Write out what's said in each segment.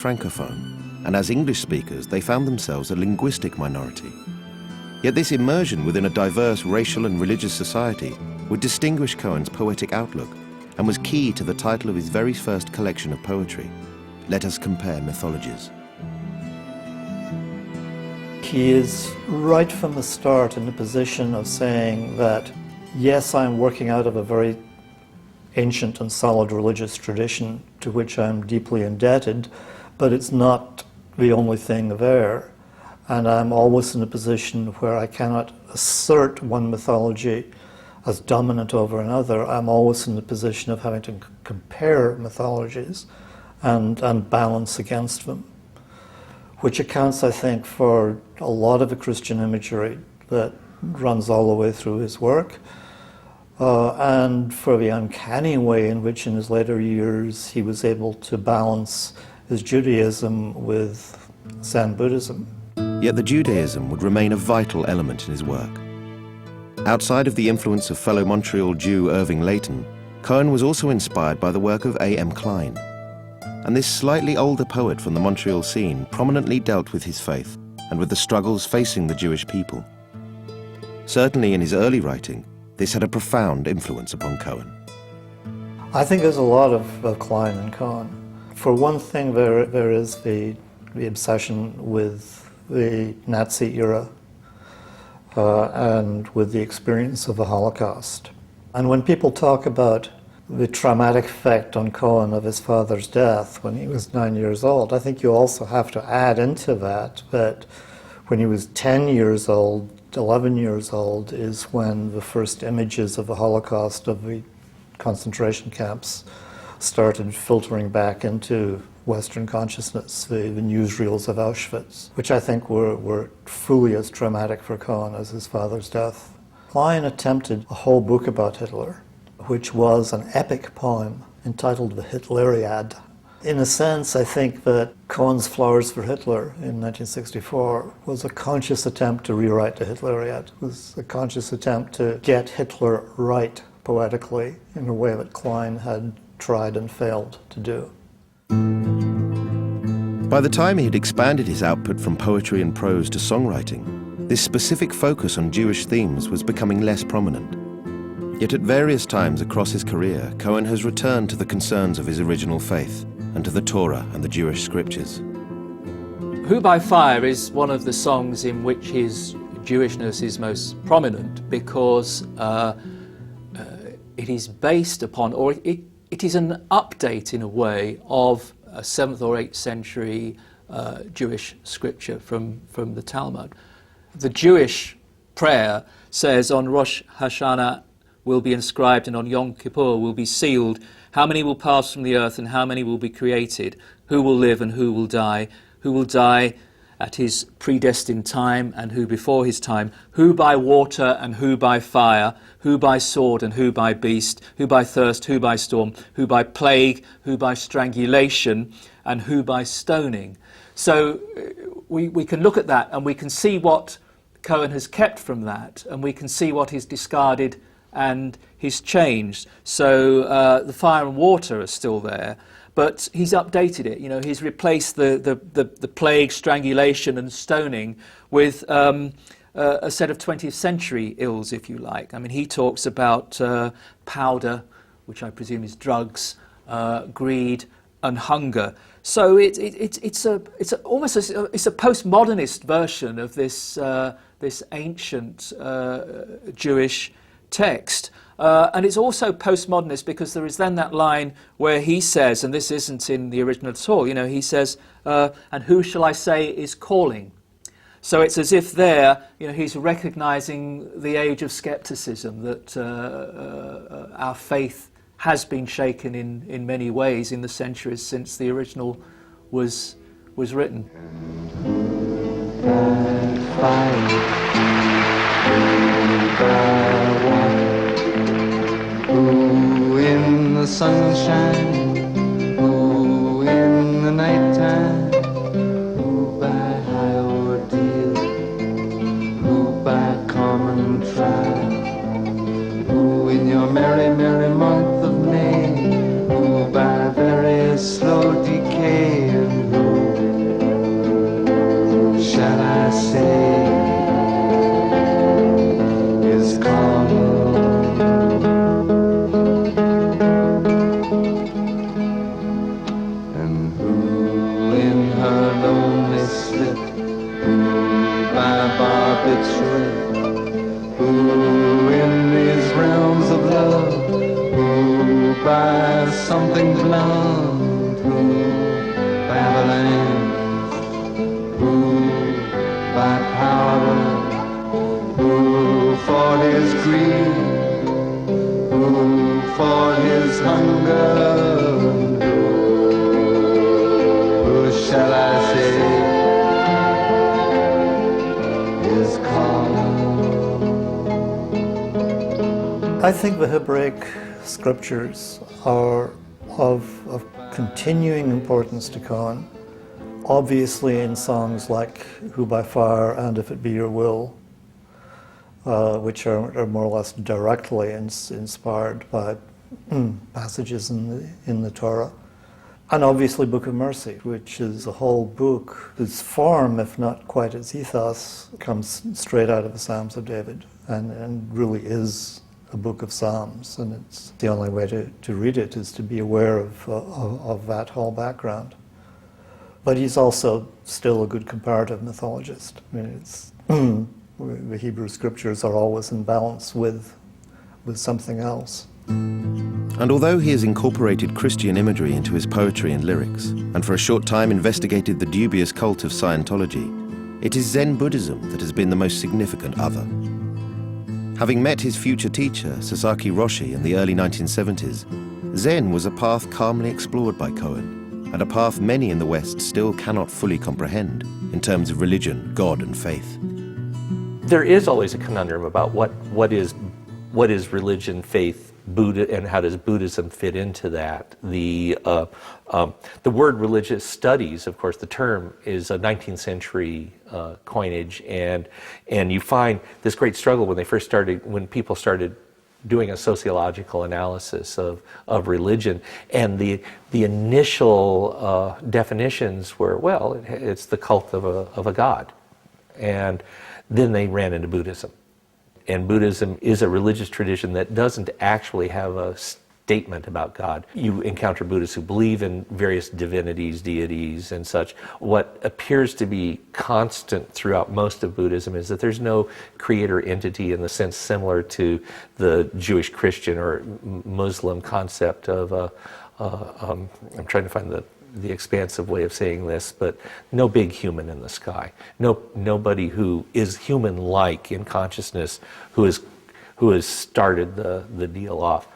Francophone, and as English speakers they found themselves a linguistic minority. Yet this immersion within a diverse racial and religious society would distinguish Cohen's poetic outlook and was key to the title of his very first collection of poetry, Let Us Compare Mythologies. He is right from the start in the position of saying that, yes, I'm working out of a very ancient and solid religious tradition to which I'm deeply indebted, but it's not the only thing there. And I'm always in a position where I cannot assert one mythology as dominant over another. I'm always in the position of having to compare mythologies and balance against them, which accounts, I think, for a lot of the Christian imagery that runs all the way through his work, and for the uncanny way in which in his later years he was able to balance his Judaism with Zen Buddhism. Yet the Judaism would remain a vital element in his work. Outside of the influence of fellow Montreal Jew Irving Layton, Cohen was also inspired by the work of A.M. Klein. And this slightly older poet from the Montreal scene prominently dealt with his faith and with the struggles facing the Jewish people. Certainly in his early writing, this had a profound influence upon Cohen. I think there's a lot of Klein and Cohen. For one thing, there is the obsession with the Nazi era and with the experience of the Holocaust. And when people talk about the traumatic effect on Cohen of his father's death when he was 9 years old, I think you also have to add into that when he was 10 years old, 11 years old, is when the first images of the Holocaust, of the concentration camps, started filtering back into Western consciousness, the newsreels of Auschwitz, which I think were fully as traumatic for Cohen as his father's death. Klein attempted a whole book about Hitler, which was an epic poem entitled The Hitleriad. In a sense, I think that Cohen's Flowers for Hitler in 1964 was a conscious attempt to rewrite the Hitleriad. It was a conscious attempt to get Hitler right poetically in a way that Klein had tried and failed to do. By the time he had expanded his output from poetry and prose to songwriting, this specific focus on Jewish themes was becoming less prominent. Yet at various times across his career, Cohen has returned to the concerns of his original faith and to the Torah and the Jewish scriptures. Who by Fire is one of the songs in which his Jewishness is most prominent because it is based upon, or it is an update in a way of a 7th or 8th century Jewish scripture from the Talmud. The Jewish prayer says, on Rosh Hashanah will be inscribed and on Yom Kippur will be sealed. How many will pass from the earth and how many will be created? Who will live and who will die? Who will die at his predestined time and who before his time? Who by water and who by fire? Who by sword and who by beast? Who by thirst, who by storm? Who by plague? Who by strangulation? And who by stoning? So we can look at that and we can see what Cohen has kept from that, and we can see what he's discarded and he's changed. So the fire and water are still there, but he's updated it. You know, he's replaced the plague, strangulation and stoning with a set of 20th century ills, if you like. I mean, he talks about powder, which I presume is drugs, greed and hunger. So it's almost a postmodernist version of this ancient Jewish text. And it's also postmodernist because there is then that line where he says, and this isn't in the original at all, you know, he says, and who shall I say is calling? So it's as if there, you know, he's recognizing the age of skepticism, that our faith has been shaken in many ways in the centuries since the original was written. Who in the sunshine, who in the nighttime, who by high ordeal, who by common trial, who in your merry, merry month of May, who by very slow decay, and who slit, ooh, by barbituric, ooh, in these realms of love, ooh, by something blunt, ooh, by avalanche, ooh, by powder, ooh, for his greed, ooh, for his hunger, who shall I say is calling? I think the Hebraic scriptures are of continuing importance to Cohen, obviously in songs like Who by Fire and If It Be Your Will, which are more or less directly inspired by passages in the Torah. And obviously Book of Mercy, which is a whole book whose form, if not quite its ethos, comes straight out of the Psalms of David and really is a book of Psalms. And it's the only way to read it is to be aware of that whole background. But he's also still a good comparative mythologist. I mean, it's the Hebrew scriptures are always in balance with something else. And although he has incorporated Christian imagery into his poetry and lyrics, and for a short time investigated the dubious cult of Scientology, it is Zen Buddhism that has been the most significant other. Having met his future teacher, Sasaki Roshi, in the early 1970s, Zen was a path calmly explored by Cohen, and a path many in the West still cannot fully comprehend in terms of religion, God, and faith. There is always a conundrum about what is religion, faith, Buddha, and how does Buddhism fit into that. The word religious studies, of course, the term is a 19th century coinage, and you find this great struggle when people started doing a sociological analysis of religion, and the initial definitions were, well, it's the cult of a god, and then they ran into Buddhism. And Buddhism is a religious tradition that doesn't actually have a statement about God. You encounter Buddhists who believe in various divinities, deities, and such. What appears to be constant throughout most of Buddhism is that there's no creator entity in the sense similar to the Jewish, Christian, or Muslim concept of, I'm trying to find the expansive way of saying this, but no big human in the sky. Nobody who is human-like in consciousness who has started the deal off.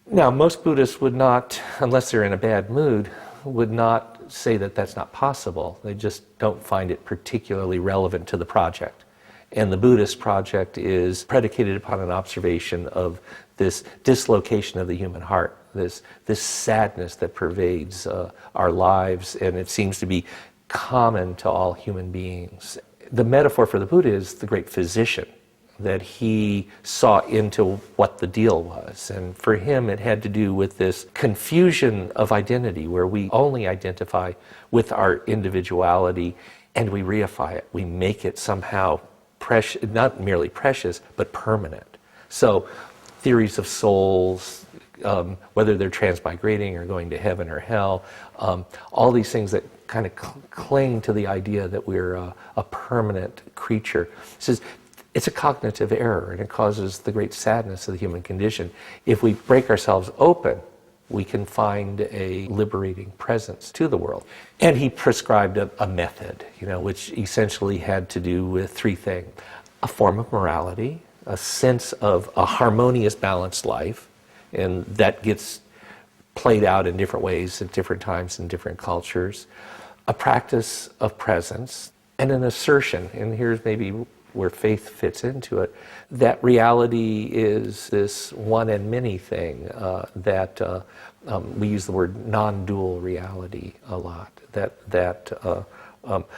Now, most Buddhists would not, unless they're in a bad mood, would not say that that's not possible. They just don't find it particularly relevant to the project. And the Buddhist project is predicated upon an observation of this dislocation of the human heart, this sadness that pervades our lives, and it seems to be common to all human beings. The metaphor for the Buddha is the great physician, that he saw into what the deal was. And for him, it had to do with this confusion of identity, where we only identify with our individuality and we reify it. We make it somehow precious, not merely precious, but permanent. So theories of souls, whether they're transmigrating or going to heaven or hell, all these things that kind of cling to the idea that we're a permanent creature. It says it's a cognitive error, and it causes the great sadness of the human condition. If we break ourselves open, we can find a liberating presence to the world. And he prescribed a method, which essentially had to do with three things: a form of morality, a sense of a harmonious, balanced life, and that gets played out in different ways at different times in different cultures, a practice of presence, and an assertion, and here's maybe where faith fits into it, that reality is this one and many thing, that we use the word non-dual reality a lot, that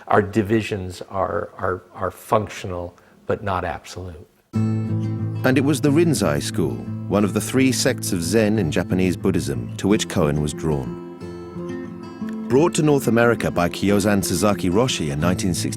our divisions are functional but not absolute. And it was the Rinzai school, one of the three sects of Zen in Japanese Buddhism, to which Cohen was drawn. Brought to North America by Kyozan Sasaki Roshi in 1962,